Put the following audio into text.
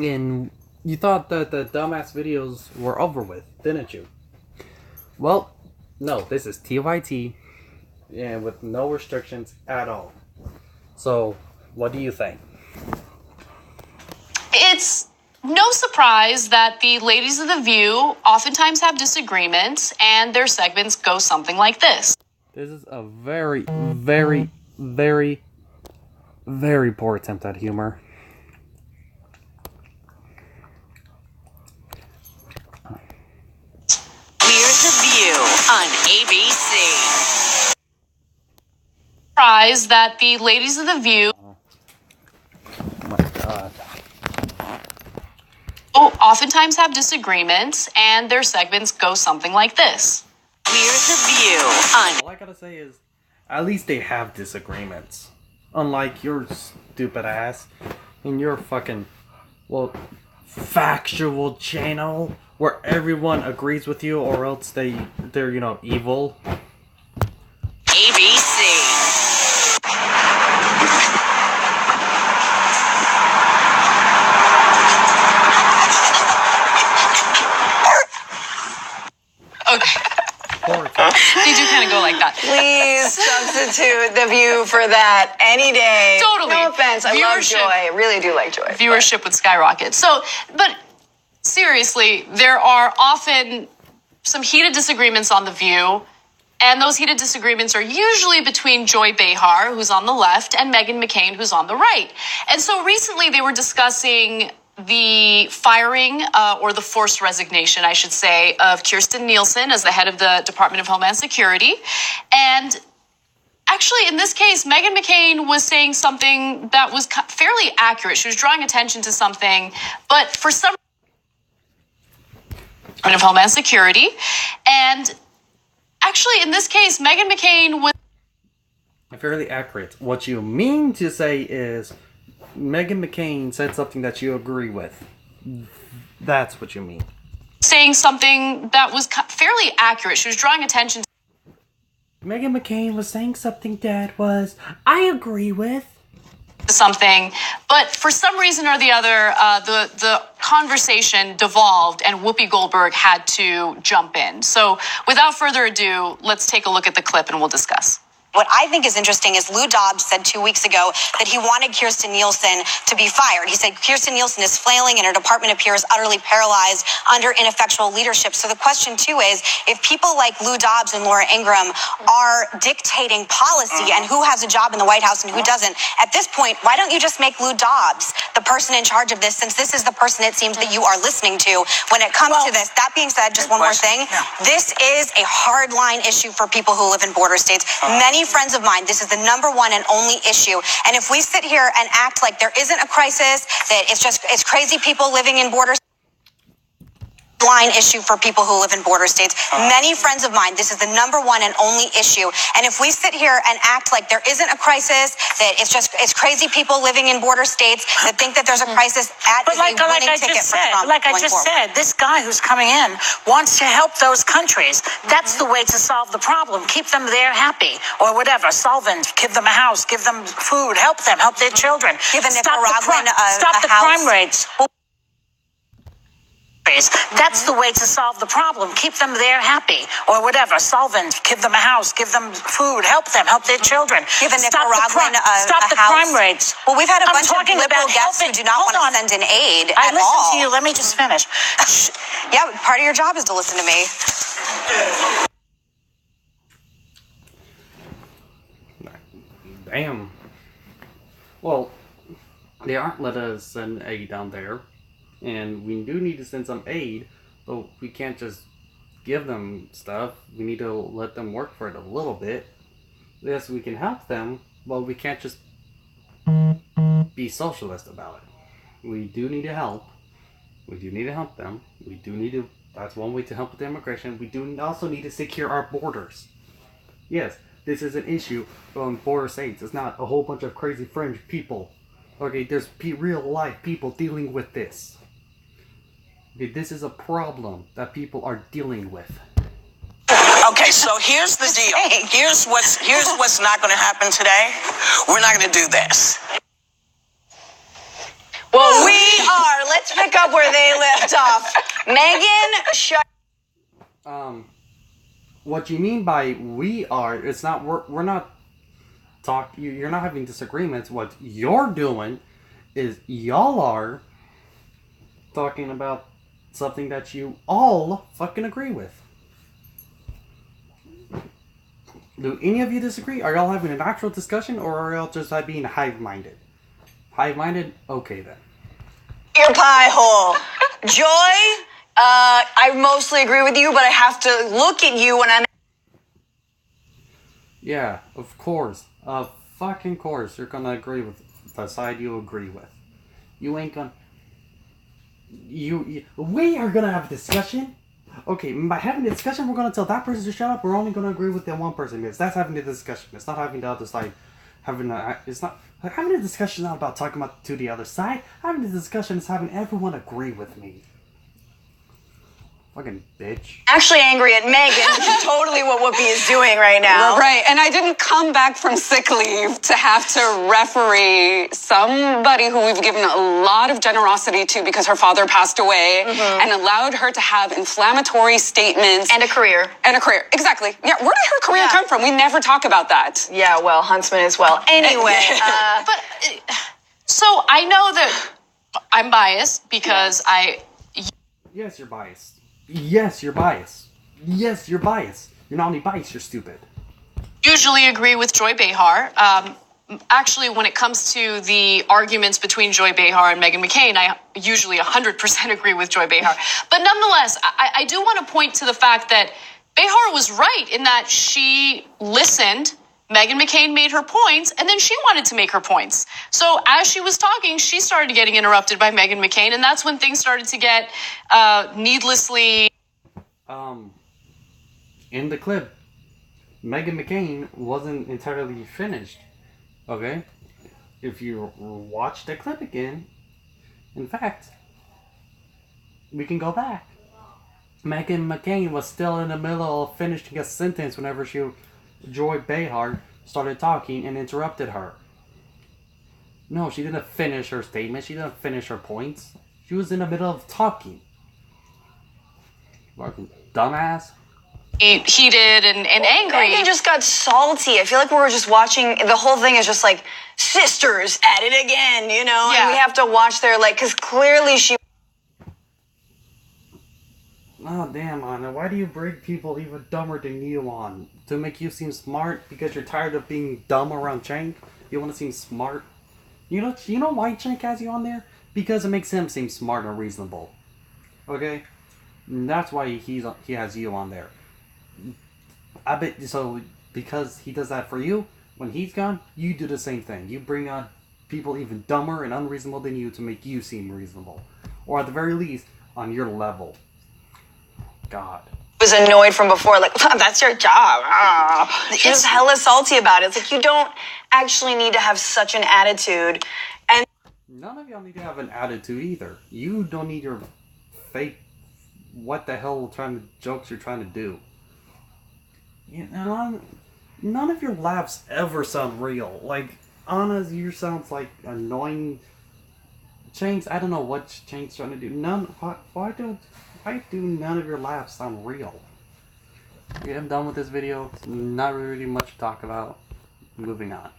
And you thought that the dumbass videos were over with, didn't you? Well, no, this is TYT, and with no restrictions at all. So, what do you think? It's no surprise that the ladies of The View oftentimes have disagreements, and their segments go something like this. This is a very, very, very, very poor attempt at humor. Here's The View on ABC. Surprise that the ladies of The View oftentimes have disagreements, and their segments go something like this. Here's The View on... All I gotta say is, at least they have disagreements. Unlike your stupid ass and your fucking, factual channel where everyone agrees with you or else they're evil. ABC. Okay. They do kind of go like that. Please substitute The View for that any day. Totally. No offense. I love Joy. I really do like Joy. Viewership would skyrocket. So, but seriously, there are often some heated disagreements on The View, and those heated disagreements are usually between Joy Behar, who's on the left, and Meghan McCain, who's on the right. And so recently they were discussing the firing, or the forced resignation, I should say, of Kirstjen Nielsen as the head of the Department of Homeland Security. And actually, in this case, Meghan McCain was saying something that was fairly accurate. She was drawing attention to something, but for some Department of Homeland Security. And actually, in this case, Meghan McCain was fairly accurate. What you mean to say is Meghan McCain said something that you agree with. That's what you mean. Saying something that was fairly accurate. She was drawing attention to Meghan McCain was saying something that was, I agree with something, but for some reason or the other, the conversation devolved and Whoopi Goldberg had to jump in. So without further ado, let's take a look at the clip and we'll discuss. What I think is interesting is Lou Dobbs said 2 weeks ago that he wanted Kirstjen Nielsen to be fired. He said Kirstjen Nielsen is flailing and her department appears utterly paralyzed under ineffectual leadership. So the question, too, is if people like Lou Dobbs and Laura Ingraham are dictating policy and who has a job in the White House and who doesn't, at this point, why don't you just make Lou Dobbs the person in charge of this, since this is the person it seems that you are listening to when it comes to this? That being said, just one more thing. This is a hardline issue for people who live in border states. Many friends of mine, this is the number one and only issue. And if we sit here and act like there isn't a crisis, that it's crazy people living in border line issue for people who live in border states. Many friends of mine, this is the number one and only issue. And if we sit here and act like there isn't a crisis, that it's crazy people living in border states that think that there's a crisis, but like I just said, this guy who's coming in wants to help those countries. That's the way to solve the problem. Keep them there happy or whatever. Solvent, give them a house, give them food, help them, help their children. Give a Nicaraguan stop the crime rates. That's the way to solve the problem. Keep them there happy or whatever. Solvent, give them a house, give them food, help them, help their children. Give a Nicaraguan stop the crime rates. Well, we've had a bunch of liberal guests who do not want to send in aid at all. I listen to you. Let me just finish. Yeah, part of your job is to listen to me. Damn. Well, they aren't letting us send aid down there. And we do need to send some aid, but we can't just give them stuff. We need to let them work for it a little bit. Yes, we can help them, but we can't just be socialist about it. We do need to help. We do need to help them. That's one way to help with immigration. We do also need to secure our borders. Yes, this is an issue on border states. It's not a whole bunch of crazy fringe people. Okay, there's real life people dealing with this. Okay, this is a problem that people are dealing with. Okay, so here's the deal. Here's what's not going to happen today. We're not going to do this. Well, we are let's pick up where they left off. Megan, shut. What you mean by we are? It's not. We're not you're not having disagreements. What you're doing is y'all are talking about something that you all fucking agree with. Do any of you disagree? Are y'all having an actual discussion, or are y'all just being hive-minded? Hive-minded? Okay then. Your pie hole. Joy, I mostly agree with you, but I have to look at you when I'm... Yeah, of course. Fucking course. You're gonna agree with the side you agree with. You ain't gonna... We are gonna have a discussion. Okay, by having a discussion, we're gonna tell that person to shut up. We're only gonna agree with that one person because that's having a discussion. It's not having the other side having a... It's not... Like, having a discussion is not about talking about to the other side. Having a discussion is having everyone agree with me. Fucking bitch. Actually angry at Megan, which is totally what Whoopi is doing right now. Right, and I didn't come back from sick leave to have to referee somebody who we've given a lot of generosity to because her father passed away and allowed her to have inflammatory statements. And a career. Exactly. Yeah, where did her career come from? We never talk about that. Yeah, well, Huntsman as well. Anyway. So I know that I'm biased because Yes, you're biased. Yes, you're biased. Yes, you're biased. You're not only biased, you're stupid. usually agree with Joy Behar. Actually, when it comes to the arguments between Joy Behar and Meghan McCain, I usually 100% agree with Joy Behar. But nonetheless, I do want to point to the fact that Behar was right in that she listened. Meghan McCain made her points, and then she wanted to make her points. So as she was talking, she started getting interrupted by Meghan McCain, and that's when things started to get needlessly... In the clip, Meghan McCain wasn't entirely finished. Okay? If you watch the clip again, in fact, we can go back. Meghan McCain was still in the middle of finishing a sentence whenever Joy Behar started talking and interrupted her. No, she didn't finish her statement. She didn't finish her points. She was in the middle of talking. Fucking dumbass. heated and angry. Megan just got salty. I feel like we were just watching, the whole thing is just like, sisters at it again, you know? Yeah. And we have to watch their, like, because clearly she... Oh, damn, Anna. Why do you bring people even dumber than you on? To make you seem smart? Because you're tired of being dumb around Cenk? You want to seem smart? You know why Cenk has you on there? Because it makes him seem smart and reasonable. Okay? And that's why he has you on there. I bet, so, because he does that for you, when he's gone, you do the same thing. You bring on people even dumber and unreasonable than you to make you seem reasonable. Or at the very least, on your level. God. was annoyed from before, like, that's your job. She was hella salty about it. It's like, you don't actually need to have such an attitude. And none of y'all need to have an attitude either. You don't need your fake, what the hell jokes you're trying to do. You know, none of your laughs ever sound real. Like, Anna's, yours sounds like annoying. Chains, I don't know what Chain's trying to do. Why do none of your laughs sound real? Okay, I'm done with this video. Not really much to talk about. Moving on.